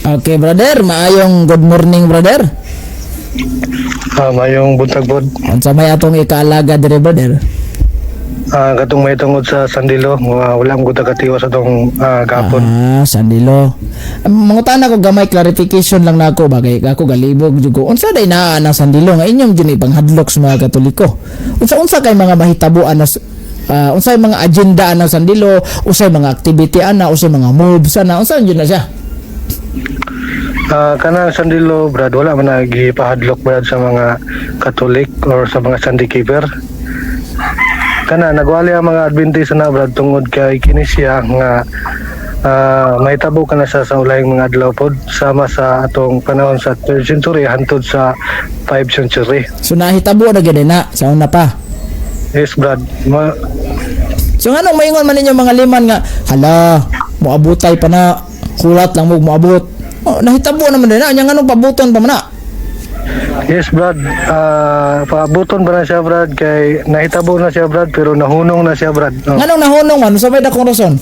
Okay, brother, maayong good morning, brother. Mayong buntag pod. Unsa may atong ikaalaga dire, brother? Katong may tungod sa Sandilo, wala mo gud katiwa sa tong gapon. Sandilo. Mangutan ako gamay clarification lang nako bagay ako galibog jud ko. Unsa day naa ang Sandilo nga inyong gini panghadlok sa mga Katoliko? Unsa kay mga mahitabuan na unsay mga agenda ana Sandilo, unsay mga activity ana, unsay mga moves ana, unsa yun na siya? Kanang Sandilo, brad, wala man nagipahadlok brad sa mga Katolik or sa mga Sunday keeper. Kana nagwali ang mga Adventist na brad tungod kay kini siya nga mahitabo kana sa ulayng mga adlaw pod sama sa atong panahon sa 3rd century hantod sa 5th century. So nahitabo na gid na sa una pa. Yes, brad. So anong maingon man ninyo mga liman nga hala moabutay pa na kulat lang mo moabot. Nahitabo naman din na nya nganong pabuton pa man na. Yes, brad. Paabuton ba na siya, brad? Kay nahitabo na siya, brad, pero nahunong na siya, brad. No. Nganong nahunong man sa may dakong rason?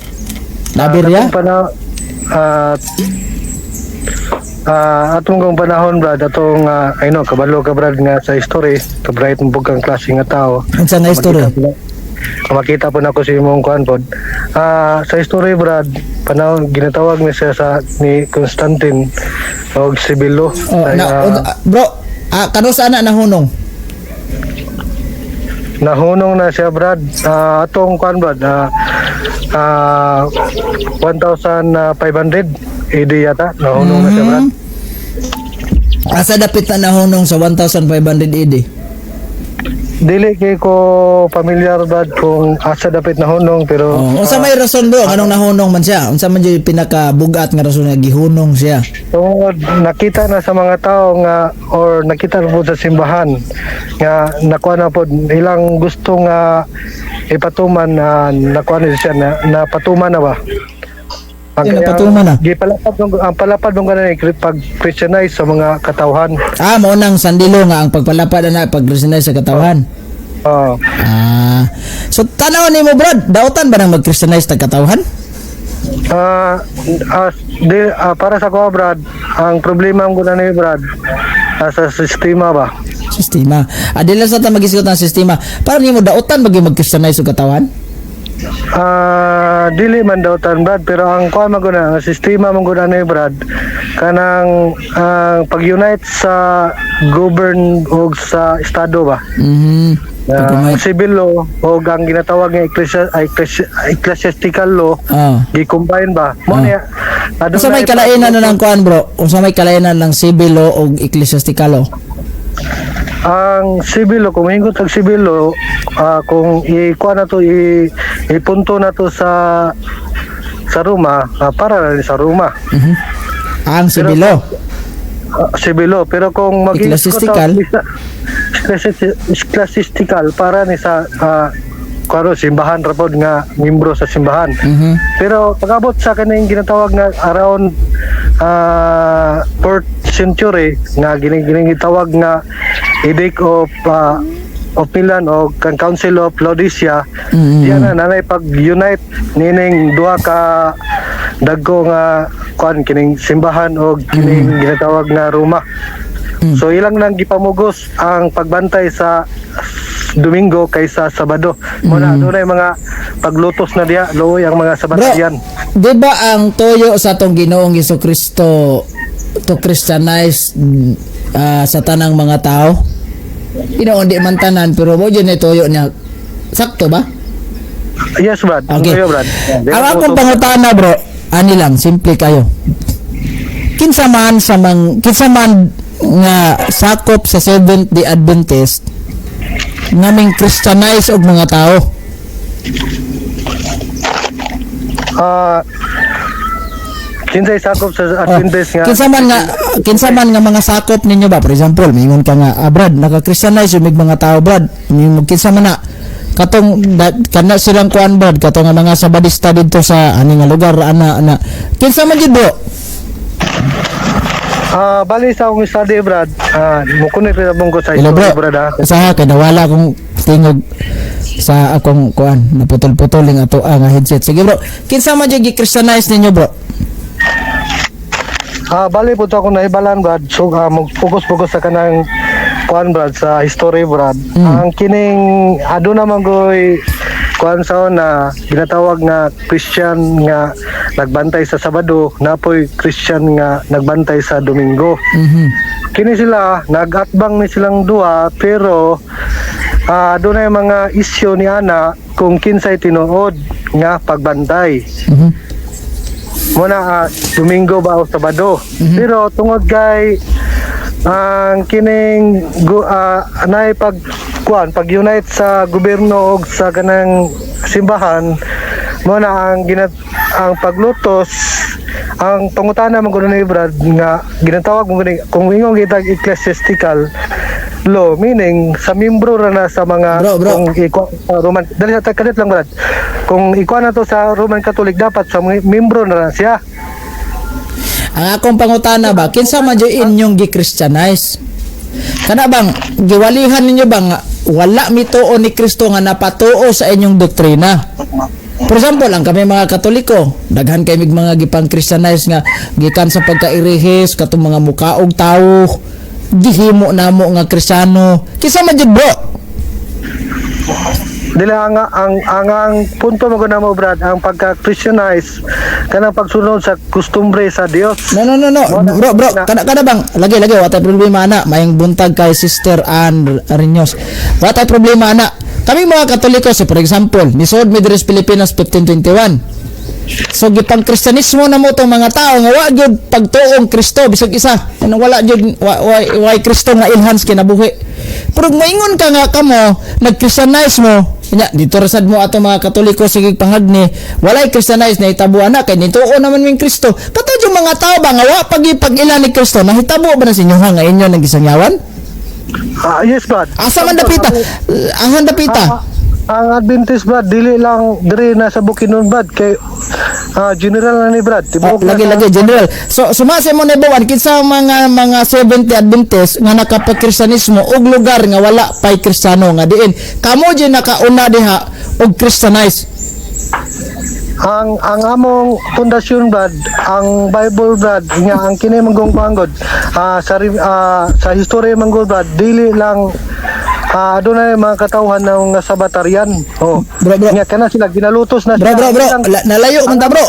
Nabirya? Atong kong panahon, brad, atong kabalo ka, brad, nga sa history, kabright mo kang klase nga tao. Unsa nga history? Makita po na ko si imong kuan pod. Sa history, brad, panahon ginatawag ni siya ni Constantine og Sibilo. Bro, kano sa ana nahunong? Nahunong na siya, brad. Atong kuan, brad, 1,500 AD yata. Nahunong na siya, brad. Asa dapit na nahunong sa 1,500 AD? Dili kay ko familiar, brad, kung asa dapit nahunong, pero unsa may rason, bro? Anong nahunong man siya? Unsa man yung pinaka-bugat nga rason nga gihunong siya? tungod nakita na sa mga tao nga or nakita na po sa simbahan nga nakuha na po ilang gusto nga ipatuman na nakuha na siya na patuman na ba. Napatuman na? Ang palapad nung ganun pag-Christianize sa mga katawhan. Mo nang Sandilo nga ang pagpalapad na pag-Christianize sa katawhan. Oo. So tanaw ni mo, Brad, dautan ba nang mag-Christianize sa katawhan? Para sa ko, Brad, ang problema mo na ni Brad sa sistema ba? Sistema. Adila sa ta mag-isgot ng sistema. Para nimo dautan ba mag-Christianize sa katawhan? Dili man daw tan, Brad, pero ang kuha maguna ang sistema maguna ni Brad kanang pag-unite sa govern o sa estado ba. Civil law o ang ginatawag nga ecclesiastical law gi-combine ba mo niya. Unsa may kalainan na ng kuan, bro? Unsa may kalainan ng civil law o ecclesiastical law? Ang civil law, kung hingot ang civil law, kung ikuha na to, ipunto na to sa Roma, para na sa Roma. Ang civil law? Civil law, pero kung ecclesiastical para ni sa simbahan rapod nga membro sa simbahan. Pero pag-abot sa kaning ginatawag na around 4th century nga ginitawag nga Edict of Milan o Council of Laodicea, diyan na nanay pag-unite nining duha ka dagko nga kining simbahan o kining ginatawag nga Roma. So ilang nang gipamugos ang pagbantay sa Domingo kaysa Sabado. Muna doon ay mga paglutos na diya, luoy ang mga Sabatian. Di ba ang toyo sa atong Ginoong Jesucristo to Christianize sa tanang mga tao? Hindi man tanan, pero mo dyan toyo niya. Sakto ba? Yes, Brad. Okay. Toyo, Brad. Ang akong pangutana, bro, ani lang, simple kayo. Kinsa man nga sakop sa Seventh-day Adventist naming Christianize og mga tao. Kinsay sakop sa Adventist nga kinsa man nga mga sakop ninyo ba, for example mingon ka nga Brad, naka-Christianize yung mga tao, Brad, kinsa man na katong kana silang kuan, Brad, katong nga mga Sabadista dito sa ani nga lugar ana kinsa man jud, bro? Bali sa akong study, Brad, mukunit rin abong ko sa history, Brad. Usaha kay nawala akong tingog sa akong kuan, naputol-putoling ato nga headset. Sige, bro, kinsa man jud gi-Christianize ninyo, bro? Bali po ako naibalan brad. So mag-focus sa kanang kuan brad sa history brad. Ang kining ado naman goy kuan sa na ginatawag nga Christian nga nagbantay sa Sabado, napoy Christian nga nagbantay sa Domingo. Kini sila nagatbang ni silang duha pero doon ay mga isyu ni ana kung kinsay tinuod nga pagbantay. Muna Domingo ba o Sabado. Pero tungod kay ang kining anay pag-unite sa gobyerno og sa kanang simbahan muna ang paglutos ang pangutana man kuno ni Brad nga ginatawag mo kung ingong gitag ecclesiastical law meaning sa membro ra na sa mga Bro. kung Roman dali sa kadit lang Brad kung ikuha na to sa Roman Catholic dapat sa membro na siya. Ang akong pangutana ba, kinsa man dyan inyong gi-Christianize? Kana bang, giwalihan ninyo bang wala mituo ni Kristo nga napatuo sa inyong doktrina? For example, ang kami mga Katoliko, daghan kay mig mga gipang-Christianize nga gikan sa pagkairihis, katong mga mukaog tao, gihimo namo nga Kristiyano. Kinsa man dyan bro? Dila ang punto mo na mo Brad ang pagka-Christianize kanang pagsunod sa kustumbre sa Dios. No. Bro, kada bang lagi watay problema ana, mayang buntag kay Sister Ann Ariños. Watay problema ana. Kami mga Katoliko, so for example, nisod mi diri sa Pilipinas 1521. So gipang Kristiyanismo na mo tong mga tao nga wa gyud pagtuong Kristo bisag isa. Ano wala gyud why Kristo nga enhance kinabuhi. Pero maingon ka nga kamo nag-Christianize mo. Nya dito rasad mo ato mga Katoliko sige pangagni walay Christianize na hitabo ana kay nituo naman ming Kristo. Kato yung mga tao ba nga wa pag-ilan ni Kristo nahitabo ba na sa inyo nga inyo nang gisangyawan? Yes Brad. Asa man dapita? Ahan dapita? Ang Adventist Brad dili lang diri na sa Bukidnon Brad kay general na ni Brad Lagi general. So sumase mo na buwan kinsa mga 70 Adventist nga nakapag-Kristiyanismo og lugar nga wala pay Kristiyano nga diin kamo di nakauna diha og Christianize. ang among pundasyon Brad ang Bible Brad nga ang kini manggong panggod sa history manggod Brad dili lang adunay mga katawhan ng sabatarian. Bro. Nga kana sila ginalutos na Bro. Nalayo man ta bro.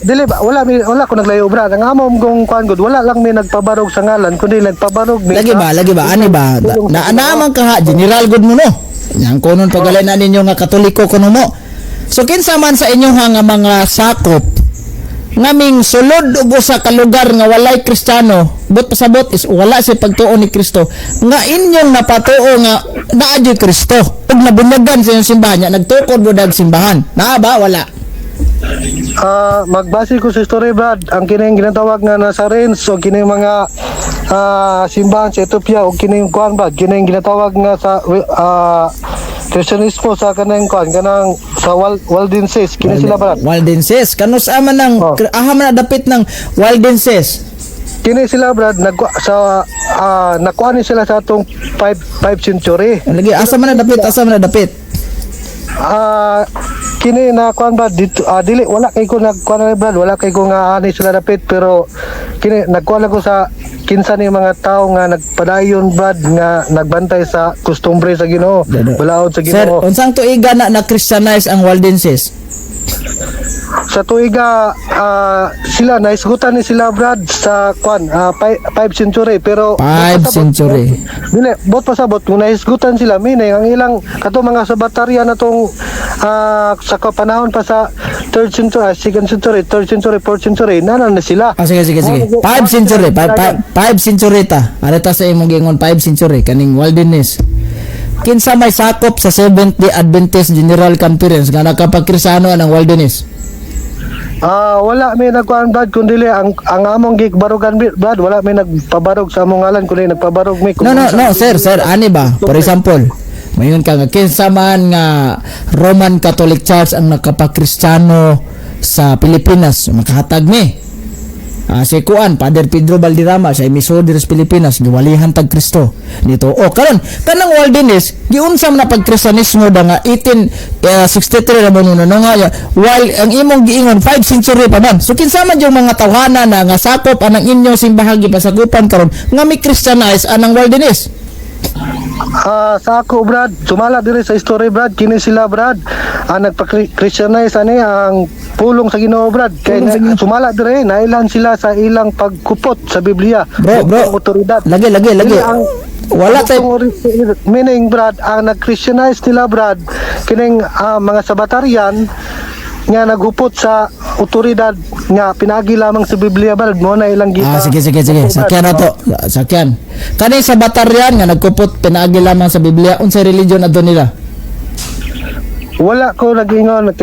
Dili ba wala ko naglayo Brad. Ang among gong kuan gud wala lang mi nagpabarog sa ngalan kundi nagpabarog mi. Lagi ba ani ba naanaman ka ha general good mo no. Yang kunon pagalay na ninyo nga Katoliko kuno mo. So kinsa man sa inyo nga mga sakop ngaming sulod ug usa ka lugar nga walay Kristiyano but pasabot is wala si pagtuo ni Kristo nga inyong napatuo nga naa di Kristo ug nabunyagan sa inyong simbahan nya nagtukod mo dag simbahan naa ba wala? Magbase ko sa story Brad ang kining ginatawag nga Nazarenes o kining mga simbahan sa Ethiopia o kining kuan Brad kining ginatawag nga sa Kristyanismo sa kanang kuan kanang sa Waldenses kini sila Brad. Waldenses kanus man nang aham na dapit ng Waldenses. Kini sila Brad nakuha ni sila sa atong 5 century. Lagi asa man na dapit. Kini na kuan ba dito dili wala kay ko nagkuan na Brad wala kay ko nga ani sila dapit pero kini nagkuan ko sa kinsa ni mga tao nga nagpadayon Brad nga nagbantay sa kustumbre sa Ginoo balaod sa Sir, Ginoo. unsang tuiga na Christianize ang Waldenses? Sa tuiga sila naisgutan ni sila Brad sa kuan 5 century pero 5 century. Dili bot pasabot kung naisgutan sila meaning ang ilang kato mga sabataryan natong sa kapanahon pa sa 3rd century, 2nd century, 3rd century, 4th century nanan na sila. Sige. 5 century, 5 century ta. Areta sa imong gingon 5 century kaning Waldenses. Kinsa may sakop sa Seventh-day Adventist General Conference nga nakapag-Kristiyano ang Waldenses? Wala may nagkuan Brad kundi ang among gigbarogan Brad wala may nagpabarog sa among ngalan kundi nagpabarog mi. No, sir, ani ba? For example, mayon ka nga kinsa man nga Roman Catholic Church ang nakapag-Kristiyano sa Pilipinas, makahatag mi. Si Kuan, Father Pedro Valderrama, siya emisod diri sa Pilipinas, giwalihan tag Kristo. Dito, karon kanang Waldenes, giunsa man na pagkristanismo da nga 1863 ra mo nga while ang imong giingon 5 century pa man. So kinsa man yung mga tawhana na nga sakop anang inyong simbahan gipasagupan karon nga mi Christianize anang Waldenes. Sa ako Brad, sumala diri sa story Brad, kini sila Brad nagpa-Christianize ani ang pulong sa Ginoo Brad, kay sumala diri nailan sila sa ilang pagkupot sa Biblia. Bro, otoridad. Lagi. Wala tay meaning Brad, ang nag-Christianize nila Brad kining mga sabatarian nga naghupot sa otoridad nga pinagi lamang sa Biblia Brad, mo na ilang gita. Sige. Sakyan na to. Sakyan. Kani sa bataryan nga nagkupot pinaagi lamang sa Biblia, unsay religion adto nila? Wala ko nag-ingon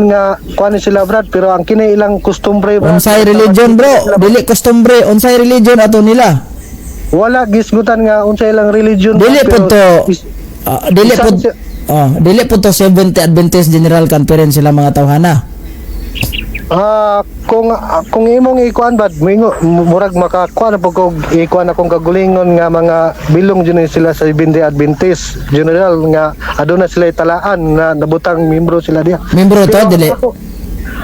nga kuan sila Brad, pero ang kini ilang kustombre Brad. Unsay religion bro? Dili kustombre, unsay religion adto nila? Wala gisgutan nga unsay ilang religion. Dili Brad, po to. isang- Dili po to Seventh Adventist General Conference sila mga tawhana. Kung imong ikuan Brad, murag makakuan po kog ikuan akong kagulingon nga mga bilong dyan sila sa Seventh Adventist General nga aduna sila talaan na nabutang membro sila diya. Membro to Pero dili.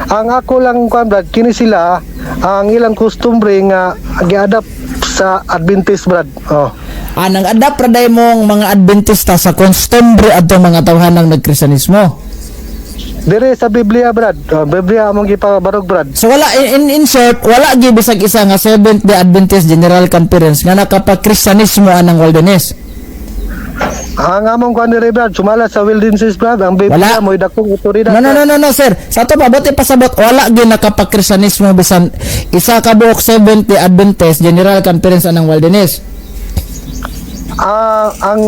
ang ako lang kuan Brad, kini sila ang ilang customary nga gi-adapt sa Adventist Brad. Nang adapt ra day mong mga Adventista sa customary adto mga tawhanang nagkristiyanismo. Dire sa Biblia Brad, Biblia among gipabarog Brad. So wala in short, wala gi bisag isa nga Seventh-day Adventist General Conference nga nakapag-Kristyanismo anang Waldenes. Ang among kuan dire Brad, sumala sa Wildenses Brad, ang Biblia Wala. mo'y dakong otoridad. No sir. Sa to pa bote pasabot wala gi nakapag-Kristyanismo bisan isa ka buok Seventh-day Adventist General Conference anang Waldenes. Ang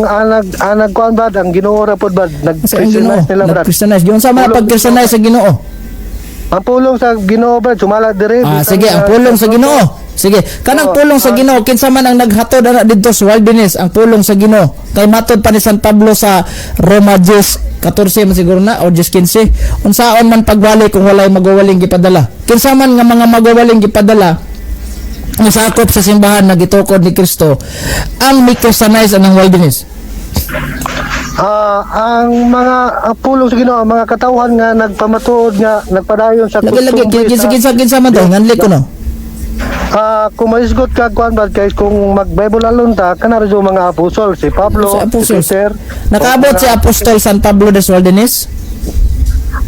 nagkuan Brad, ang Ginoo ra pod Brad, Sa ang Ginoo, nag-Christianize nila Brad. nag-Kristyanismo. Yung sa mga pag-Kristyanismo sa Ginoo. Ang pulong sa Ginoo Brad, sumala dire. Sige, ang pulong sa Ginoo. Sige, kanang pulong sa Ginoo kinsa man ang naghatod ana didto sa Waldenes ang pulong sa Ginoo. Kay matod pa ni San Pablo sa Roma 10:14 man siguro na o 10:15. Unsaon man pagwali kung walay magawaling gipadala. Kinsa man nga mga magawaling gipadala ang sakop sa simbahan na gitukod ni Kristo ang mi-Christianize anang Waldenes. Ang mga pulong sa Ginoo, ang mga katawhan nga nagpamatuod nga nagpadayon sa Lagi kinsa man to nganli ko no. Kung maisgot ka kuan Brad, kay kung mag-Bible alon ta kana ra mga apostol, si Pablo, Si apostol. si Peter. Nakaabot si Apostol San Pablo de Waldenes.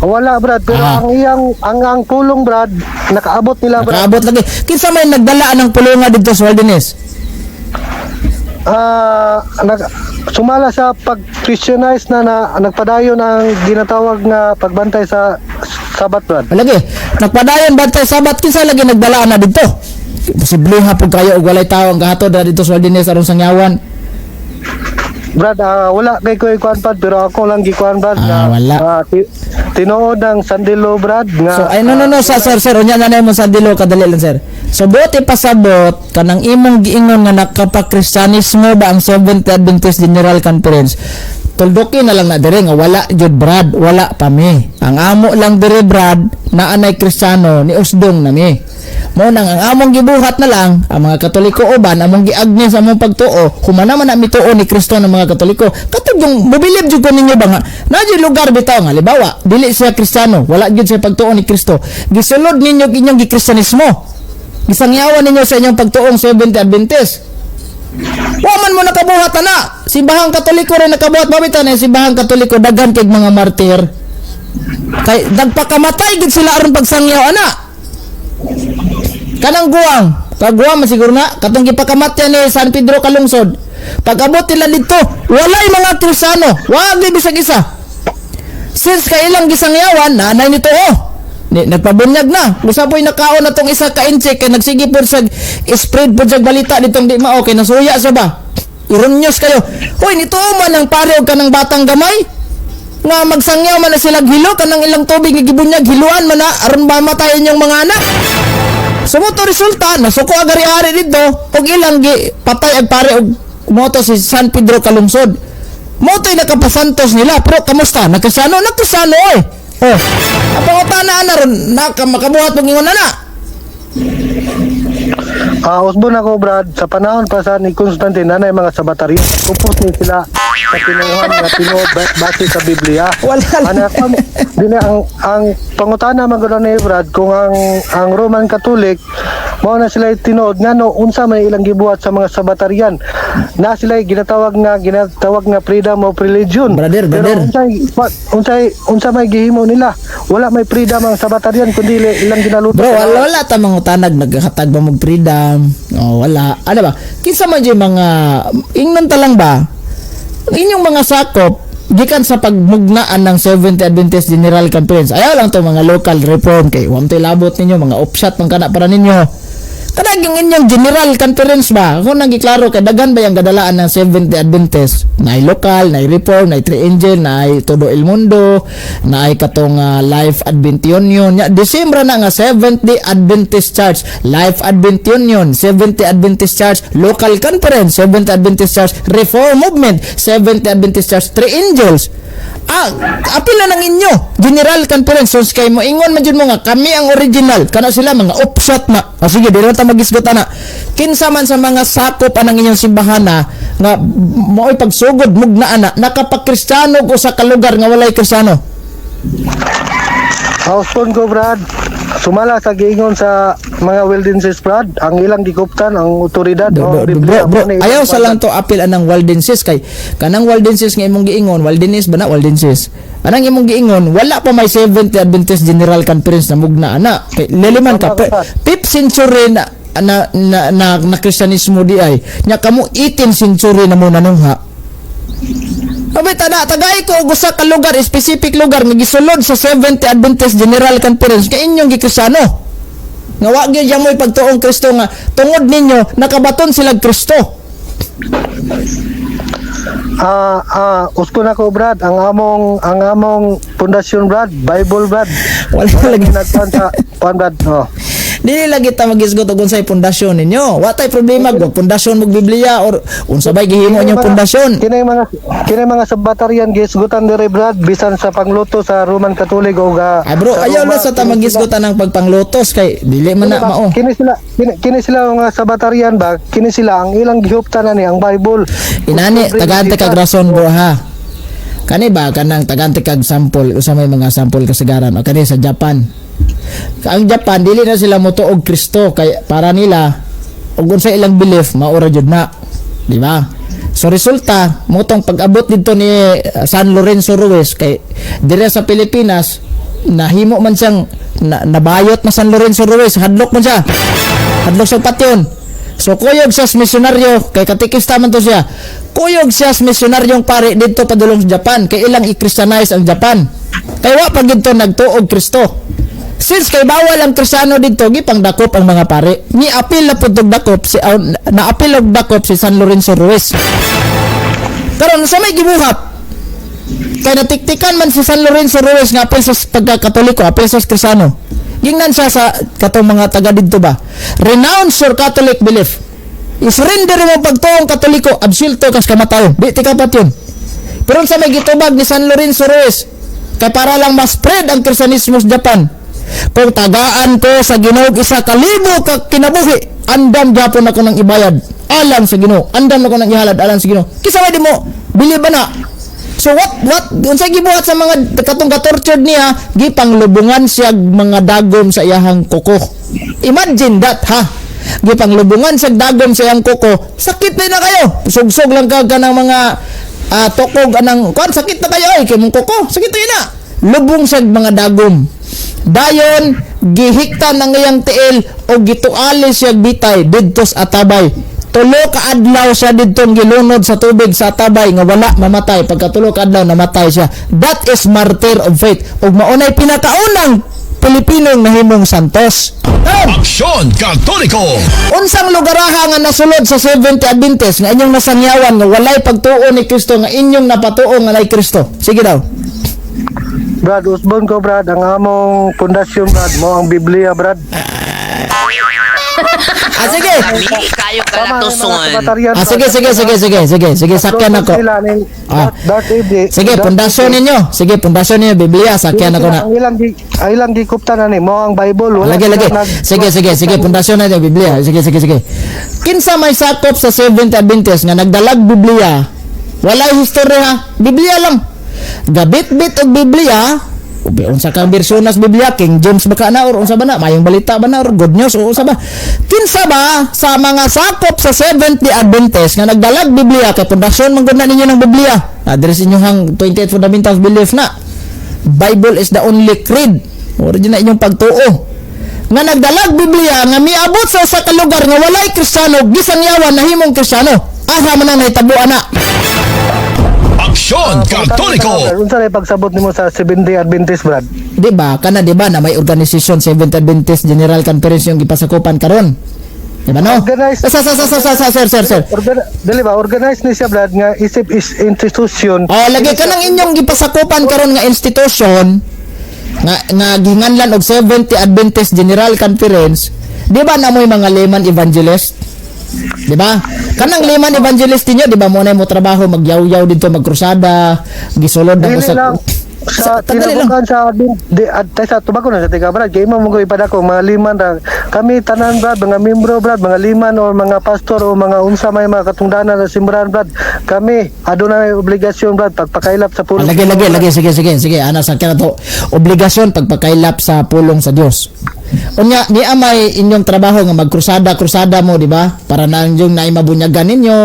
Wala Brad, pero ang pulong Brad, nakaabot nila Brad. Nakaabot lagi. Kinsa may nagdala ng pulunga dito sa Waldenes? Sumala sa pag-Christianize na nagpadayon ang ginatawag nga pagbantay sa Sabat Brad. Lagi, nagpadayon bantay sabat kinsa lagi nagdala na dito. Posible hapon kayo og walay tawo ang gahatod na dito sa Waldenes aron sangyawan. Brad, wala kay ko ikuan Brad, pero ako lang gikuan Brad. Wala. Tinuod ang Sandilo Brad nga. So ay no sir unya na mo sa dilo kadali lang sir. So buti pasabot kanang imong giingon nga nakapag-Kristyanismo ba ang Seventh Adventist General Conference. Tuldukin na lang na dire nga wala jud Brad, wala pa mi. Ang amo lang dire Brad na anay Kristiyano ni usdong na mi. Mo nang ang among gibuhat na lang ang mga Katoliko uban among giagni sa among pagtuo humana man na mituo ni Kristo ng mga Katoliko. Katong yung mobilib jud ko ninyo ba nga na jud lugar bitaw nga libawa dili siya Kristiyano, wala jud siya pagtuo ni Kristo. Gisulod ninyo inyong gikristyanismo. Gisangyawan ninyo sa inyong pagtuong Seventh Adventist. Waman mo nakabuhat na. Simbahang Katoliko rin nakabuhat babitan na simbahang Katoliko daghan kay mga martir. Kay nagpakamatay gid sila aron pagsangyaw ana. Kanang guwang, kaguwang masiguro na katong gipakamatyan ni San Pedro Kalungsod. Pag-abot nila dito, walay mga Kristiyano, wag ni bisag isa. Since kailang gisangyawan, nanay nito nagpabunyag na. Gusto po'y nakaon na tong isa ka-incheck kay nagsige po sa spread po sa balita ditong di mao kay nasuya sa ba. Ironyos kayo. Hoy, nito man ang pareho ka ng batang gamay. Nga magsangyaw man na sila hilo kanang ilang tubig nga gibunyag hiluan man na aron ba matayon yung mga anak. Sumuto resulta nasuko agari-ari dito og ilang patay ag pare og moto si San Pedro Kalungsod. Moto'y nakapasantos nila pero kamusta? Nagkasano eh. Ang pangutana na ron makabuhat pag ingon na. Usbon ako Brad, sa panahon pa sa ni Constantine nanay mga sabataryo. Kupos ni sila sa tinuhan nga tinuod base sa Biblia. Wala. Ana dili ang pangutana man gud ni Brad kung ang Roman Catholic mao na sila tinuod ngano unsa may ilang gibuhat sa mga sabatarian. Na sila ginatawag nga freedom of religion. Brother. Pero unsa may gihimo nila? Wala may freedom ang sabatarian kundi ilang ginaluto. Bro, wala ta mga utanag nagkatag ba mag freedom. Oh, wala. Ano ba? Kinsa man yung mga ingnon ta lang ba? Inyong mga sakop gikan sa pagmugnaan ng Seventh Adventist General Conference. Ayaw lang to mga local reform kay wa to labot ninyo mga offshot man kana para ninyo. Kanang yung inyong General Conference ba? Kung nagiklaro kay daghan ba yung gadalaan ng Seventh Adventist? Naay local, naay reform, naay Tri-Angel, naay Todo El Mundo, naay katong Life Advent Union. December na nga Seventh Day Adventist Church, Life Advent Union, Seventh Day Adventist Church, Local Conference, Seventh Adventist Church, Reform Movement, Seventh Day Adventist Church, Tri-Angels. Apil na ng inyo General Conference. So kay mo ingon man jud mo nga kami ang original, kana sila mga offshot na. Sige, dili ta magisgot ana. Kinsa man sa mga sakop anang inyong simbahan na nga mo'y pagsugod mugna ana nakapagkristiyano ko sa kalugar nga walay kristiyano. Housephone ko Brad, sumala sa giingon sa mga Waldenses Brad, ang ilang gikuptan ang otoridad Bro, ayaw sa lang to apil anang Waldenses kay kanang Waldenses nga imong giingon, Waldenes ba na Waldenses? Anang imong giingon, wala pa may Seventh Adventist General Conference na mugna ana. Kay liliman ka 5th century na Kristyanismo di ay. Nya kamo 18th century na mo nanungha. Abay tagay ko gusto ka lugar, specific lugar nga gisulod sa Seventh Adventist General Conference kay inyong gikristyano. Nga wa gyud yang mo'y pagtuong Kristo nga tungod ninyo nakabaton sila Kristo. Usko na ko Brad, ang among pundasyon Brad, Bible Brad. Wala lagi nagkuan sa Brad. Dili lagi ta magisgot og unsay pundasyon ninyo. Wa tay problema kung pundasyon mo Biblia or unsa bay gihimo inyong pundasyon. Kinay mga sabatarian gisgutan dire Brad bisan sa pangluto sa Roman Catholic o Ay bro, ayaw na sa ta magisgutan ng pagpanglutos kay dili man na mao. Kini sila mga sabatarian ba? Kini sila ang ilang gihuptan ani ang Bible. Inani tagaante kag rason bro ha. Kani ba kanang tagaante kag sample usa may mga sample kasagaran o kani sa Japan. Ang Japan dili na sila motuog Kristo kay para nila ug unsa ilang belief maura jud na, di ba? So resulta motong pag-abot dito ni San Lorenzo Ruiz kay dire sa Pilipinas nahimo man siyang nabayot na San Lorenzo Ruiz, hadlok man siya. Hadlok sa patyon. So kuyog siya sa misyonaryo kay katikista man to siya. Kuyog siya sa misyonaryong pare dito padulong sa Japan kay ilang i-Christianize ang Japan. Kay wa pa gid to nagtuog Kristo. Since kay bawal ang Kristiyano dito, gipang dakop ang mga pare. Ni apil na pud dakop si naapil og dakop si San Lorenzo Ruiz. Karon sa may gibuhat. Kay natiktikan man si San Lorenzo Ruiz nga apil sa pagka-Katoliko, apil sa Kristiyano. Gingnan siya sa katong mga taga dito ba. Renounce your Catholic belief. I-surrender mo pagtuong Katoliko, absulto kas kamatayon. Di tikapat yun. Pero sa may gitubag ni San Lorenzo Ruiz, kay para lang ma-spread ang Kristyanismo sa Japan. Kung tagaan ko sa Ginoo isa kalibo ka kinabuhi, andam gyapon ako nang ibayad alang sa Ginoo, andam ako nang ihalad alang sa Ginoo. Kisa di mo bili ba na? So what unsay gibuhat sa mga katong ka-tortured niya, gipanglubungan siya mga dagom sa iyahang kuko. Imagine that ha. Gipanglubungan sa dagom sa iyang kuko. Sakit na kayo. Sugsog lang ka ng mga tokog anang kon sakit na kayo kay mong kuko. Sakit na. Lubong sa mga dagom. Dayon gihikta ng iyang tiil o gituali siya bitay didto sa Atabay. Tulo ka adlaw siya didtong gilunod sa tubig sa Atabay nga wala mamatay. Pagkatulo ka adlaw namatay siya. That is martyr of faith. Ug maunay pinakaunang Pilipinong nahimong santos. Aksyon Katoliko! Unsang lugaraha nga nasulod sa Seventh Adventist nga inyong nasangyawan nga walay pagtuo ni Kristo nga inyong napatuo nga nay Kristo? Sige daw. Brad, usbon ko Brad, ang among pundasyon Brad, mo ang Biblia Brad. Sige. Kami kayo Tama, kalatuson. mga kabataryan, Sige, sakyan ako. Sila ning Ah. Darth Vader. Sige, pundasyon ninyo. Sige, pundasyon ninyo, Biblia, sakyan ako na. Ang ilang gikuptan na ni mo ang Bible. Wala Lagi. sila Sige, pundasyon na yung Biblia. Sige. Kinsa may sakop sa Seventh Adventist nga nagdalag Biblia. Walay history ha. Biblia lang. Gabit-bit og Biblia. Unsa kang bersyonas Biblia, King James ba ka na or unsa ba na, mayong balita ba na or good news o unsa ba? Kinsa ba sa mga sakop sa Seventh-day Adventist nga nagdalag Biblia kay pundasyon man gud na ninyo ng Biblia. Address inyo hang 28 fundamentals belief na. Bible is the only creed. Original inyong pagtuo. Nga nagdalag Biblia nga miabot sa usa ka lugar nga walay Kristiyano, gisangyawan na himong Kristiyano. Asa man ang nahitabuan na. Aksyon Katoliko! Unsa na pagsabot nimo sa Seventh-day Adventist, Brad? Di ba? Kana di ba na may organisasyon Seventh Adventist General Conference yung gipasakupan karon? Di ba no? Organized. Sir. Dili ba organized ni siya, Brad, nga isip is institution. Oh, lagi ka nang inyong gipasakupan karon nga institution nga ginganlan og Seventh-day Adventist General Conference. Di ba na mo'y mga layman evangelist? Di ba? Kanang layman evangelist niyo, di ba mo na mo trabaho magyaw-yaw dito magkrusada, gisulod ng Dili usa. lang sa Tandali lang. tinabukan sa tubago na sa tiga, Brad, kay mo mo ipadako mga liman ra kami tanan, Brad, mga membro, Brad, mga liman o mga pastor o mga unsa may mga katungdanan sa simbahan, Brad, kami aduna may obligasyon, Brad, pagpakailap sa pulong. Lagi. Sige. Ana sa kaya to. Obligasyon pagpakailap sa pulong sa Dios. Unya, ni amay inyong trabaho nga magkrusada mo, di ba? Para na yung naimabunyagan ninyo,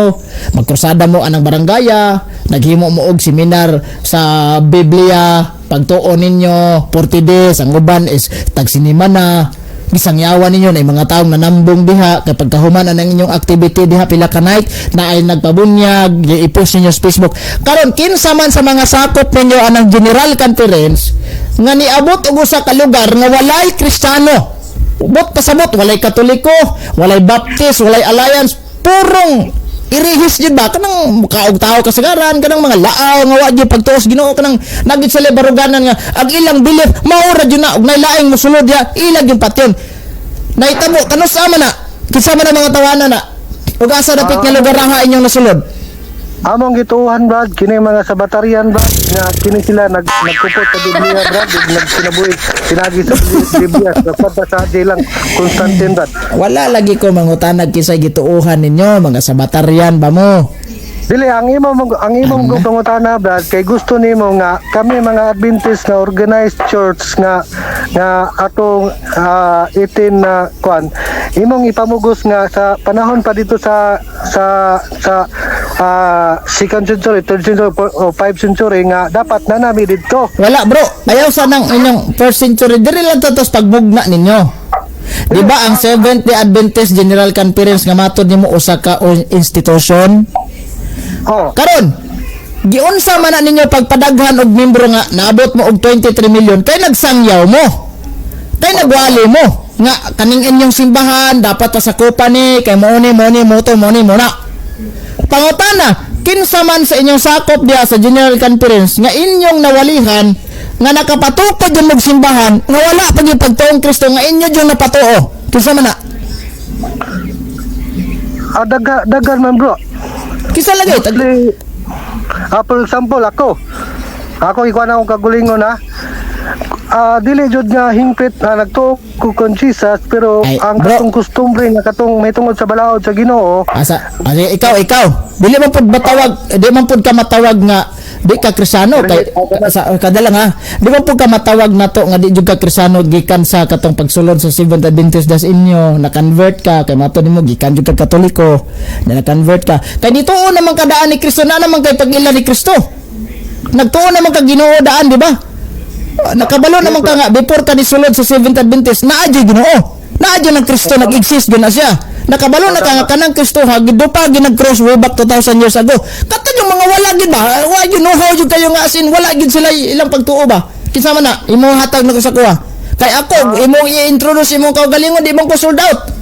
magkrusada mo anang barangaya, naghimo mo og seminar sa Biblia, pagtuon ninyo 40 days, ang uban is tagsinima na. Gisangyawan ninyo na yung mga taong nanambong diha kapag kahuman ang inyong activity diha pila ka night na ay nagpabunyag, i-post ninyo sa Facebook. Karon kinsa man sa mga sakop ninyo anang General Conference nga niabot og usa ka lugar nga walay Kristiyano. Ubot pasabot, walay Katoliko, walay Baptist, walay Alliance, purong irihis jud ba kanang mukaog tao kasagaran kanang mga laaw nga wa jud pagtuos Ginoo kanang nagit sila baruganan nga ang ilang belief maura jud na og nailaing mosulod ya ilag yung patyon nahitabo kanus sama na kinsa man ang mga tawanan na ug asa dapit nga lugar ha inyong nasulod. Among gituhan, Brad, kini mga sabatarian, Brad, nga kini sila nagkupot sa Biblia, Brad, nagkinabuhi sinagi sa Biblia sa pata sa dilang Constantine, Brad. Wala lagi ko mangutanag kisay gituuhan ninyo mga sabatarian ba mo. Dili ang imong pangutana, Brad, kay gusto nimo nga kami mga Adventist nga organized church nga atong itin na kwan imong ipamugos nga sa panahon pa dito sa second century, third century o 5th century nga dapat na nami dito. Wala bro, ayaw sa nang inyong first century diri lang to tos pagbugna ninyo. Di ba ang Seventh-day Adventist General Conference nga matod nimo usa ka institution? Oh, Karon, giunsa man na ninyo pagpadaghan og membro nga naabot mo og 23 million kay nagsangyaw mo. Kay nagwali mo nga kaning inyong simbahan dapat pasakupan ni kay mo na. Pangutana, kinsa man sa inyong sakop diha sa General Conference nga inyong nawalihan nga nakapatukod yung magsimbahan nga wala pa yung pagtuong Kristo nga inyo yung napatuo. Kinsa man na? dagan man, bro. Kinsa lagi? For example, ako ikuha na akong kagulingon na dili jud nga hingpit na nagtuo ko kon Jesus, pero Ay, ang bro. katong kustumbre nga katong may tungod sa balaod sa Ginoo. Ikaw. Dili man pud ka matawag nga di ka Kristiyano kay kadalang ha. Di man pud ka matawag nato nga di jud ka Kristiyano gikan sa katong pagsulod sa Seventh Adventist das inyo, na-convert ka kay mato nimo gikan jud ka Katoliko, na-convert ka. Kay dituo naman kadaan ni Kristo na naman kay pag-ila ni Kristo. Nagtuo naman ka Ginoo daan, di ba? Nakabalo naman ka nga before ka nisulod sa Seventh Adventist naadyo Ginoo, naadyo ng Kristo, nag-exist gyud na siya. Nakabalo na ka nga kanang Kristo ha gidupa ginag-cross way back 2,000 years ago. Kato yung mga wala gyud ba, wa gyud know how jud kayo nga asin wala gyud sila ilang pagtuo ba. Kinsa man na imo hatag na ko sa kuha kay ako imo i-introduce imo kaugalingon di man ko sold out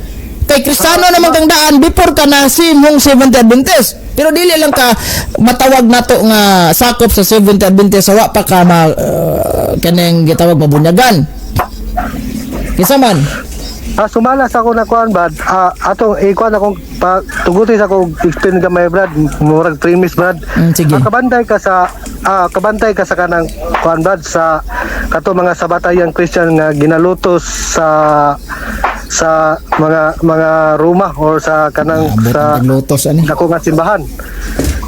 kay Kristiyano naman kang daan before ka na si mong Seventh Adventist. Pero dili lang ka matawag nato nga sakop sa Seventh Adventist sa wa pa ka kanang gitawag mabunyagan. Kinsa man? sumalas ako na kuan Brad. Atong ikuan akong tuguti sa akong explain gamay Brad. Murag premise Brad. Sige. Kabantay ka sa kanang kuan Brad sa kato mga sabatayan Christian nga ginalutos sa mga ruma or sa kanang sa Lotos ani. dako nga simbahan.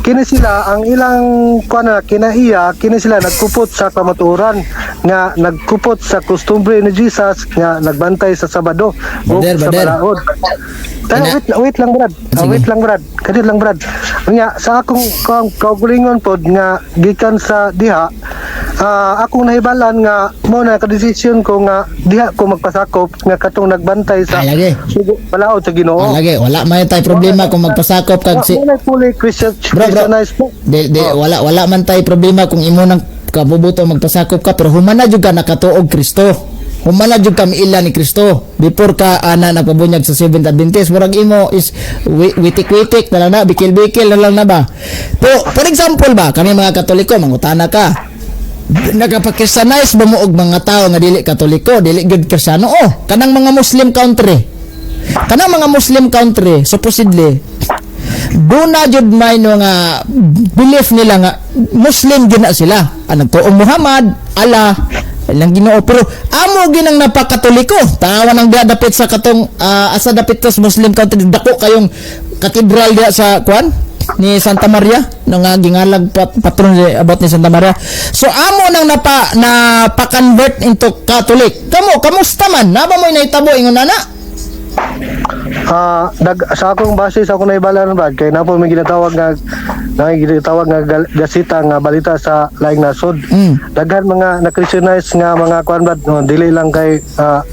Kini sila ang ilang kuan na kinaiya, kini sila nagkupot sa kamatuoran nga nagkupot sa kustumbre ni Jesus nga nagbantay sa Sabado o Bader, sa bader. balaod. Tayo, wait lang Brad. Wait lang Brad. Kadit lang Brad. Nga sa akong kaugalingon pod nga gikan sa diha, akong nahibalan nga mo na kadesisyon ko nga diha ko magpasakop nga katong nagbantay sa Ay, lagi. balaod sa Ginoo. Lagi, wala man tayo problema kung magpasakop kag si Wala fully Christianized po. wala man tayo problema kung imo nang kabubuto magpasakop ka, pero humana jud ka nakatuog Kristo. Humana jud ka miila ni Kristo before ka ana nagpabunyag sa Seventh Adventist. Murag imo is witik-witik na lang na, bikil-bikil na lang na ba. Pero for example ba, kami mga Katoliko mangutana ka, nagapakristyanize ba mo og mga tao nga dili Katoliko, dili gud Kristiyano? Oh, kanang mga Muslim country, supposedly duna jud may no nga belief nila nga Muslim gina sila, nagtuong Muhammad, Allah lang Ginoo, pero amo ginang napakatoliko. Tawa nang dapit sa katong asa dapit sa Muslim country, dako kayong katedral dia sa kuan ni Santa Maria nang gingalag patron about ni Santa Maria. So amo nang napa-convert into Catholic. Kamusta man? Naba mo nahitabo ingon ana? Sa akong base sa akong naibalan Brad kay napo may ginatawag nga gasita nga balita sa laing nasod. Daghan mga na-Christianize nga mga kuan Brad, dili lang kay